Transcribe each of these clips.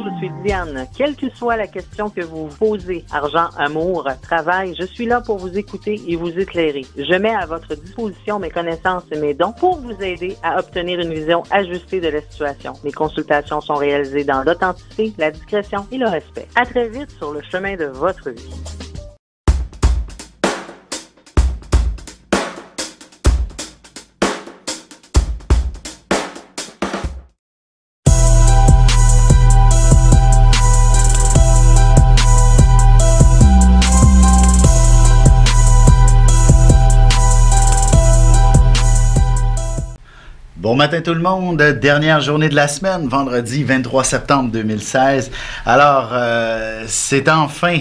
Bonjour, je suis Diane. Quelle que soit la question que vous posez, argent, amour, travail, je suis là pour vous écouter et vous éclairer. Je mets à votre disposition mes connaissances et mes dons pour vous aider à obtenir une vision ajustée de la situation. Mes consultations sont réalisées dans l'authenticité, la discrétion et le respect. À très vite sur le chemin de votre vie. Bon matin tout le monde, dernière journée de la semaine, vendredi 23 septembre 2016. Alors, c'est enfin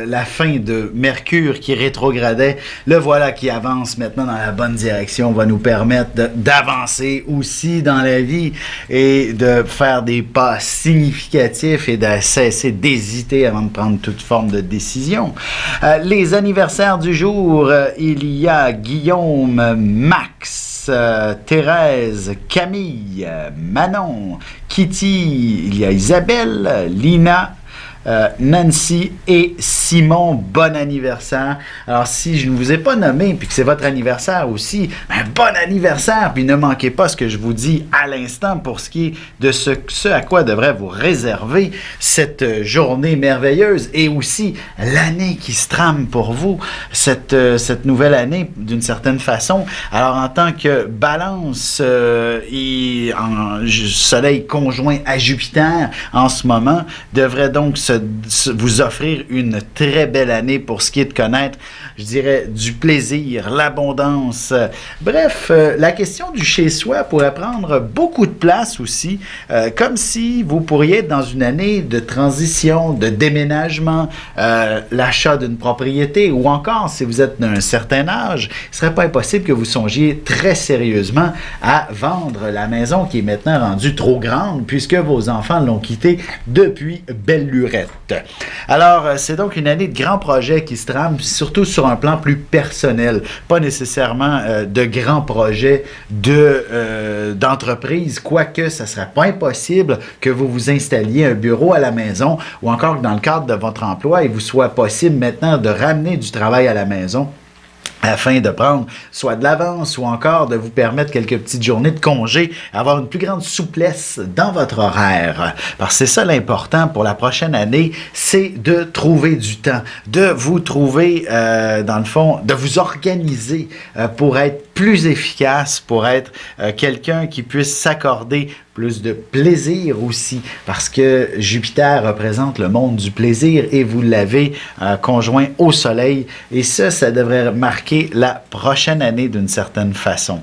la fin de Mercure qui rétrogradait. Le voilà qui avance maintenant dans la bonne direction, va nous permettre d'avancer aussi dans la vie et de faire des pas significatifs et de cesser d'hésiter avant de prendre toute forme de décision. Les anniversaires du jour, il y a Guillaume, Max, Thérèse, Camille, Manon, Kitty, il y a Isabelle, Lina, Nancy et Simon. Bon anniversaire. Alors, si je ne vous ai pas nommé, puis que c'est votre anniversaire aussi, un bon anniversaire, puis ne manquez pas ce que je vous dis à l'instant pour ce qui est de ce à quoi devrait vous réserver cette journée merveilleuse et aussi l'année qui se trame pour vous, cette nouvelle année d'une certaine façon. Alors, en tant que Balance et en Soleil conjoint à Jupiter en ce moment, devrait donc vous offrir une très belle année pour ce qui est de connaître, je dirais, du plaisir, l'abondance. Bref, la question du chez-soi pourrait prendre beaucoup de place aussi, comme si vous pourriez être dans une année de transition, de déménagement, l'achat d'une propriété, ou encore, si vous êtes d'un certain âge, il ne serait pas impossible que vous songiez très sérieusement à vendre la maison qui est maintenant rendue trop grande, puisque vos enfants l'ont quittée depuis belle lurette. Alors, c'est donc une année de grands projets qui se trament, surtout sur un plan plus personnel, pas nécessairement de grands projets d'entreprise, quoique ça ne serait pas impossible que vous vous installiez un bureau à la maison ou encore que dans le cadre de votre emploi, il vous soit possible maintenant de ramener du travail à la maison afin de prendre soit de l'avance ou encore de vous permettre quelques petites journées de congé, avoir une plus grande souplesse dans votre horaire. Parce que c'est ça l'important pour la prochaine année, c'est de trouver du temps, de vous trouver, dans le fond, de vous organiser pour être plus efficace, pour être quelqu'un qui puisse s'accorder plus de plaisir aussi, parce que Jupiter représente le monde du plaisir et vous l'avez conjoint au Soleil. Et ça devrait marquer la prochaine année d'une certaine façon.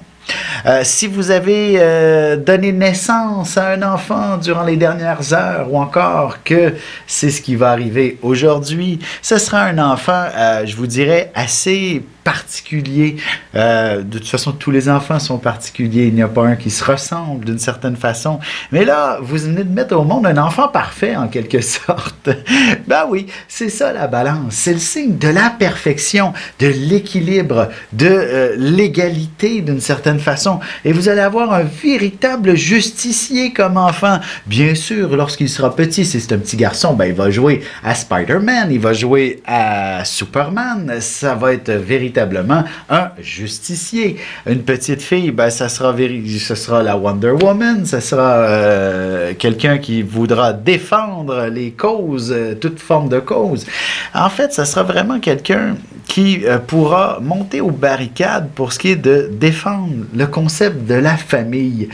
Si vous avez donné naissance à un enfant durant les dernières heures ou encore que c'est ce qui va arriver aujourd'hui, ce sera un enfant, je vous dirais, assez particulier. De toute façon, tous les enfants sont particuliers. Il n'y a pas un qui se ressemble d'une certaine façon. Mais là, vous venez de mettre au monde un enfant parfait, en quelque sorte. Ben oui, c'est ça la balance. C'est le signe de la perfection, de l'équilibre, de l'égalité d'une certaine façon. Et vous allez avoir un véritable justicier comme enfant. Bien sûr, lorsqu'il sera petit, si c'est un petit garçon, ben il va jouer à Spider-Man, il va jouer à Superman. Ça va être véritablement un justicier. Une petite fille, ben, ce sera la Wonder Woman, ce sera quelqu'un qui voudra défendre les causes, toute forme de cause. En fait, ce sera vraiment quelqu'un qui pourra monter aux barricades pour ce qui est de défendre le concept de la famille.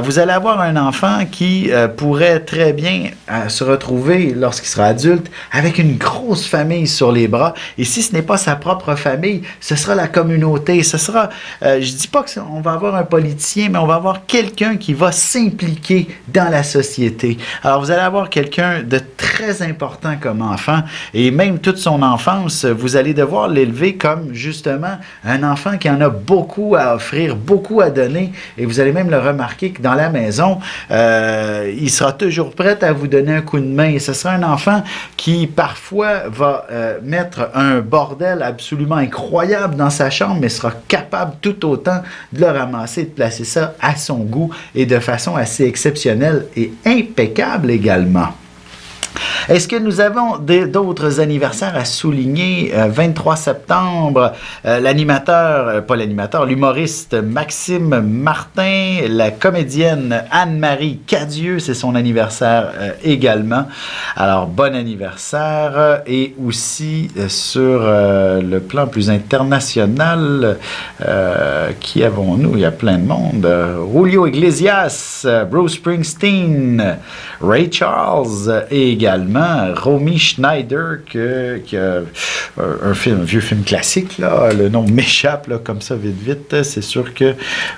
Vous allez avoir un enfant qui pourrait très bien se retrouver, lorsqu'il sera adulte, avec une grosse famille sur les bras. Et si ce n'est pas sa propre famille, ce sera la communauté. Ce sera, je dis pas qu'on va avoir un politicien, mais on va avoir quelqu'un qui va s'impliquer dans la société. Alors, vous allez avoir quelqu'un de très important comme enfant, et même toute son enfance, vous allez devoir l'élever comme, justement, un enfant qui en a beaucoup à offrir, beaucoup à donner, et vous allez même le remarquer que dans la maison, il sera toujours prêt à vous donner un coup de main, et ce sera un enfant qui, parfois, va mettre un bordel absolument incroyable dans sa chambre, mais sera capable tout autant de le ramasser et de placer ça à son goût et de façon assez exceptionnelle et impeccable également. Est-ce que nous avons d'autres anniversaires à souligner? 23 septembre, l'humoriste Maxime Martin, la comédienne Anne-Marie Cadieux, c'est son anniversaire également. Alors, bon anniversaire. Et aussi, sur le plan plus international, qui avons-nous? Il y a plein de monde. Julio Iglesias, Bruce Springsteen, Ray Charles et également Romy Schneider, qui a un vieux film classique, là, le nom m'échappe là, comme ça vite. C'est sûr que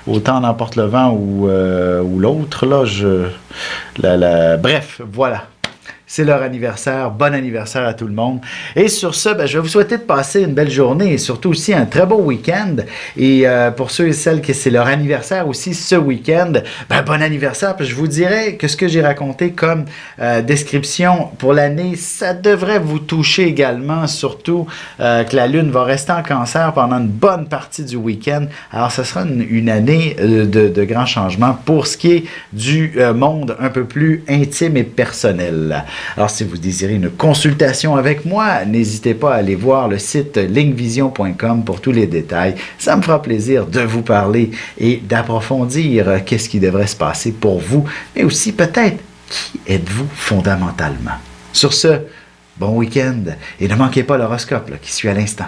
autant n'emporte le vent ou l'autre, là, bref, voilà. C'est leur anniversaire. Bon anniversaire à tout le monde. Et sur ce, je vais vous souhaiter de passer une belle journée et surtout aussi un très beau week-end. Et pour ceux et celles que c'est leur anniversaire aussi ce week-end, bon anniversaire. Puis je vous dirais que ce que j'ai raconté comme description pour l'année, ça devrait vous toucher également, surtout que la Lune va rester en Cancer pendant une bonne partie du week-end. Alors, ce sera une année de grands changements pour ce qui est du monde un peu plus intime et personnel. Alors, si vous désirez une consultation avec moi, n'hésitez pas à aller voir le site linkvision.com pour tous les détails. Ça me fera plaisir de vous parler et d'approfondir qu'est-ce qui devrait se passer pour vous, mais aussi peut-être qui êtes-vous fondamentalement. Sur ce, bon week-end et ne manquez pas l'horoscope qui suit à l'instant.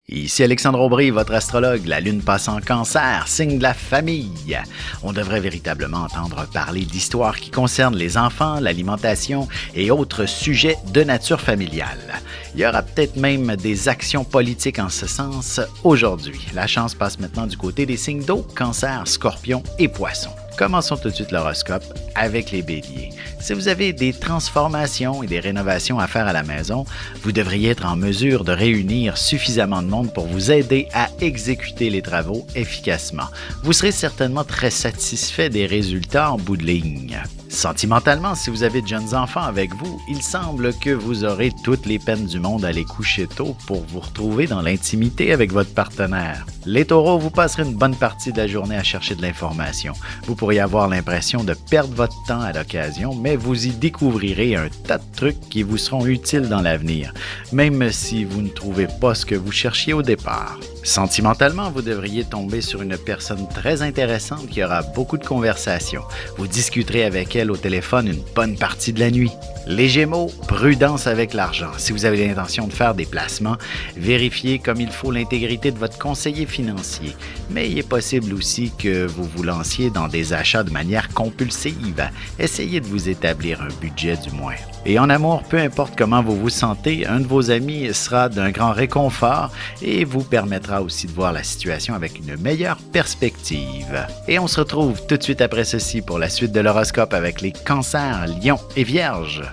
Ici Alexandre Aubry, votre astrologue. La Lune passe en Cancer, signe de la famille. On devrait véritablement entendre parler d'histoires qui concernent les enfants, l'alimentation et autres sujets de nature familiale. Il y aura peut-être même des actions politiques en ce sens aujourd'hui. La chance passe maintenant du côté des signes d'eau, Cancer, Scorpion et Poisson. Commençons tout de suite l'horoscope avec les béliers. Si vous avez des transformations et des rénovations à faire à la maison, vous devriez être en mesure de réunir suffisamment de monde pour vous aider à exécuter les travaux efficacement. Vous serez certainement très satisfait des résultats en bout de ligne. Sentimentalement, si vous avez de jeunes enfants avec vous, il semble que vous aurez toutes les peines du monde à les coucher tôt pour vous retrouver dans l'intimité avec votre partenaire. Les taureaux, vous passerez une bonne partie de la journée à chercher de l'information. Vous pourriez avoir l'impression de perdre votre temps à l'occasion, mais vous y découvrirez un tas de trucs qui vous seront utiles dans l'avenir, même si vous ne trouvez pas ce que vous cherchiez au départ. Sentimentalement, vous devriez tomber sur une personne très intéressante qui aura beaucoup de conversations. Vous discuterez avec elle au téléphone une bonne partie de la nuit. Les Gémeaux, prudence avec l'argent. Si vous avez l'intention de faire des placements, vérifiez comme il faut l'intégrité de votre conseiller financier. Mais il est possible aussi que vous vous lanciez dans des achats de manière compulsive. Essayez de vous établir un budget du moins. Et en amour, peu importe comment vous vous sentez, un de vos amis sera d'un grand réconfort et vous permettra aussi de voir la situation avec une meilleure perspective. Et on se retrouve tout de suite après ceci pour la suite de l'horoscope avec les Cancers, Lions et Vierges.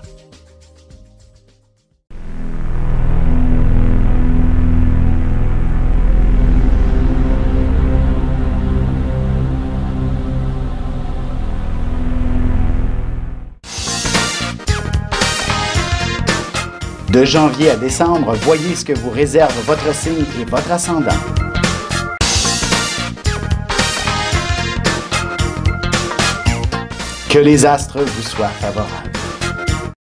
De janvier à décembre, voyez ce que vous réserve votre signe et votre ascendant. Que les astres vous soient favorables.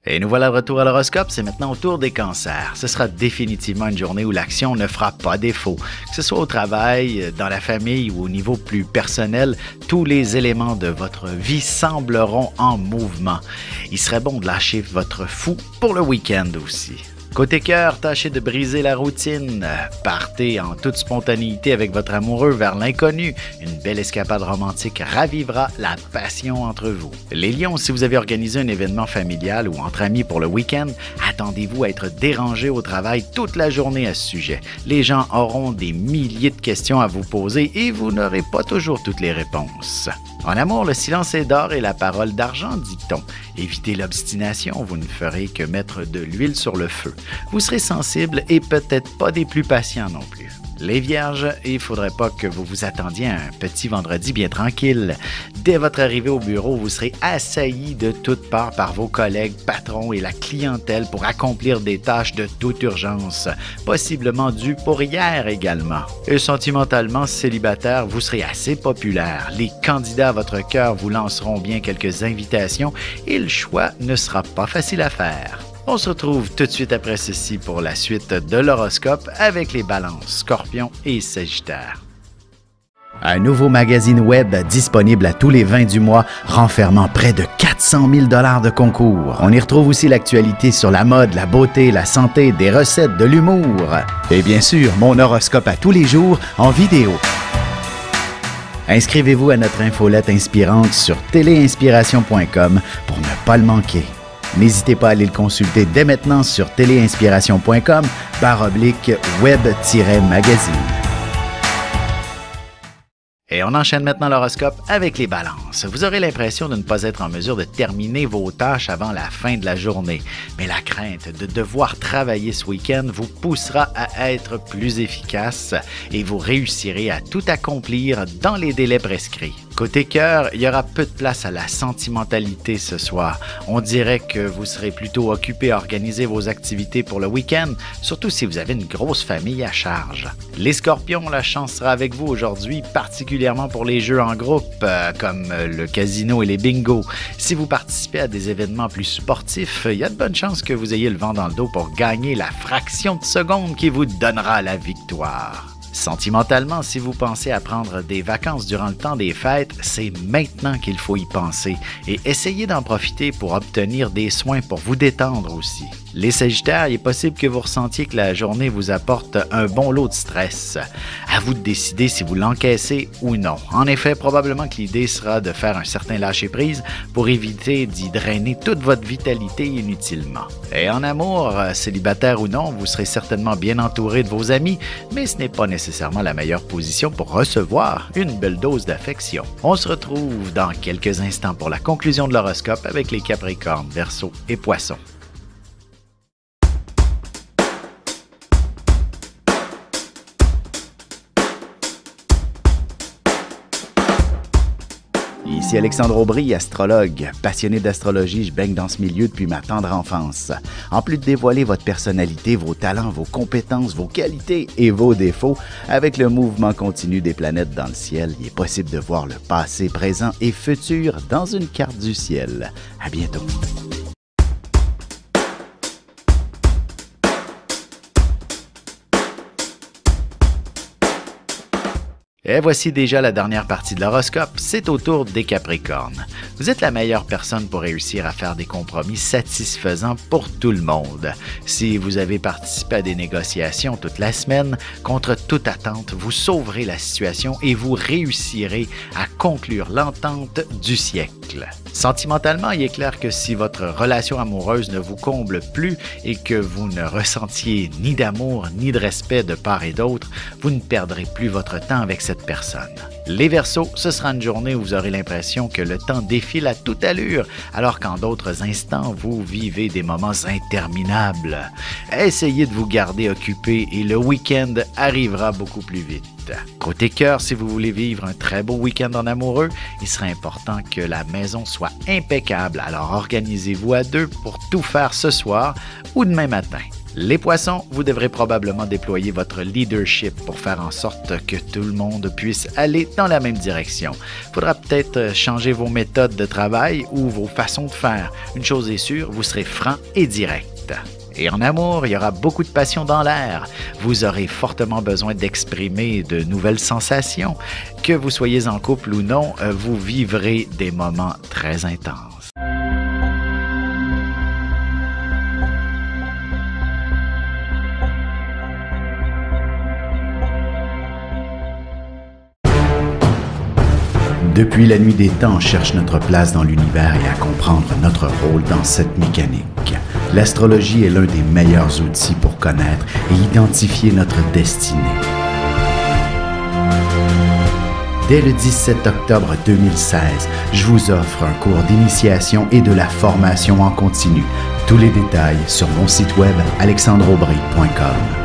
Et nous voilà de retour à l'horoscope, c'est maintenant au tour des Cancers. Ce sera définitivement une journée où l'action ne fera pas défaut. Que ce soit au travail, dans la famille ou au niveau plus personnel, tous les éléments de votre vie sembleront en mouvement. Il serait bon de lâcher votre fou pour le week-end aussi. Côté cœur, tâchez de briser la routine. Partez en toute spontanéité avec votre amoureux vers l'inconnu. Une belle escapade romantique ravivera la passion entre vous. Les Lions, si vous avez organisé un événement familial ou entre amis pour le week-end, attendez-vous à être dérangé au travail toute la journée à ce sujet. Les gens auront des milliers de questions à vous poser et vous n'aurez pas toujours toutes les réponses. En amour, le silence est d'or et la parole d'argent, dit-on. Évitez l'obstination, vous ne ferez que mettre de l'huile sur le feu. Vous serez sensible et peut-être pas des plus patients non plus. Les Vierges, il ne faudrait pas que vous vous attendiez à un petit vendredi bien tranquille. Dès votre arrivée au bureau, vous serez assaillis de toutes parts par vos collègues, patrons et la clientèle pour accomplir des tâches de toute urgence, possiblement dues pour hier également. Et sentimentalement célibataire, vous serez assez populaire. Les candidats à votre cœur vous lanceront bien quelques invitations et le choix ne sera pas facile à faire. On se retrouve tout de suite après ceci pour la suite de l'horoscope avec les balances, Scorpion et Sagittaire. Un nouveau magazine web disponible à tous les 20 du mois, renfermant près de 400 000 $ de concours. On y retrouve aussi l'actualité sur la mode, la beauté, la santé, des recettes, de l'humour. Et bien sûr, mon horoscope à tous les jours en vidéo. Inscrivez-vous à notre infolette inspirante sur téléinspiration.com pour ne pas le manquer. N'hésitez pas à aller le consulter dès maintenant sur téléinspiration.com/web-magazine. Et on enchaîne maintenant l'horoscope avec les balances. Vous aurez l'impression de ne pas être en mesure de terminer vos tâches avant la fin de la journée. Mais la crainte de devoir travailler ce week-end vous poussera à être plus efficace et vous réussirez à tout accomplir dans les délais prescrits. Côté cœur, il y aura peu de place à la sentimentalité ce soir. On dirait que vous serez plutôt occupé à organiser vos activités pour le week-end, surtout si vous avez une grosse famille à charge. Les scorpions, la chance sera avec vous aujourd'hui, particulièrement pour les jeux en groupe, comme le casino et les bingos. Si vous participez à des événements plus sportifs, il y a de bonnes chances que vous ayez le vent dans le dos pour gagner la fraction de seconde qui vous donnera la victoire. Sentimentalement, si vous pensez à prendre des vacances durant le temps des fêtes, c'est maintenant qu'il faut y penser et essayez d'en profiter pour obtenir des soins pour vous détendre aussi. Les Sagittaires, il est possible que vous ressentiez que la journée vous apporte un bon lot de stress. À vous de décider si vous l'encaissez ou non. En effet, probablement que l'idée sera de faire un certain lâcher-prise pour éviter d'y drainer toute votre vitalité inutilement. Et en amour, célibataire ou non, vous serez certainement bien entouré de vos amis, mais ce n'est pas nécessairement la meilleure position pour recevoir une belle dose d'affection. On se retrouve dans quelques instants pour la conclusion de l'horoscope avec les Capricornes, Verseaux et Poissons. Ici Alexandre Aubry, astrologue. Passionné d'astrologie, je baigne dans ce milieu depuis ma tendre enfance. En plus de dévoiler votre personnalité, vos talents, vos compétences, vos qualités et vos défauts, avec le mouvement continu des planètes dans le ciel, il est possible de voir le passé, présent et futur dans une carte du ciel. À bientôt. Et voici déjà la dernière partie de l'horoscope, c'est au tour des Capricornes. Vous êtes la meilleure personne pour réussir à faire des compromis satisfaisants pour tout le monde. Si vous avez participé à des négociations toute la semaine, contre toute attente, vous sauverez la situation et vous réussirez à conclure l'entente du siècle. Sentimentalement, il est clair que si votre relation amoureuse ne vous comble plus et que vous ne ressentiez ni d'amour ni de respect de part et d'autre, vous ne perdrez plus votre temps avec cette personne. Les Verseaux, ce sera une journée où vous aurez l'impression que le temps défile à toute allure, alors qu'en d'autres instants, vous vivez des moments interminables. Essayez de vous garder occupé et le week-end arrivera beaucoup plus vite. Côté cœur, si vous voulez vivre un très beau week-end en amoureux, il sera important que la maison soit impeccable, alors organisez-vous à deux pour tout faire ce soir ou demain matin. Les Poissons, vous devrez probablement déployer votre leadership pour faire en sorte que tout le monde puisse aller dans la même direction. Il faudra peut-être changer vos méthodes de travail ou vos façons de faire. Une chose est sûre, vous serez franc et direct. Et en amour, il y aura beaucoup de passion dans l'air. Vous aurez fortement besoin d'exprimer de nouvelles sensations. Que vous soyez en couple ou non, vous vivrez des moments très intenses. Depuis la nuit des temps, on cherche notre place dans l'univers et à comprendre notre rôle dans cette mécanique. L'astrologie est l'un des meilleurs outils pour connaître et identifier notre destinée. Dès le 17 octobre 2016, je vous offre un cours d'initiation et de la formation en continu. Tous les détails sur mon site web alexandreaubry.com.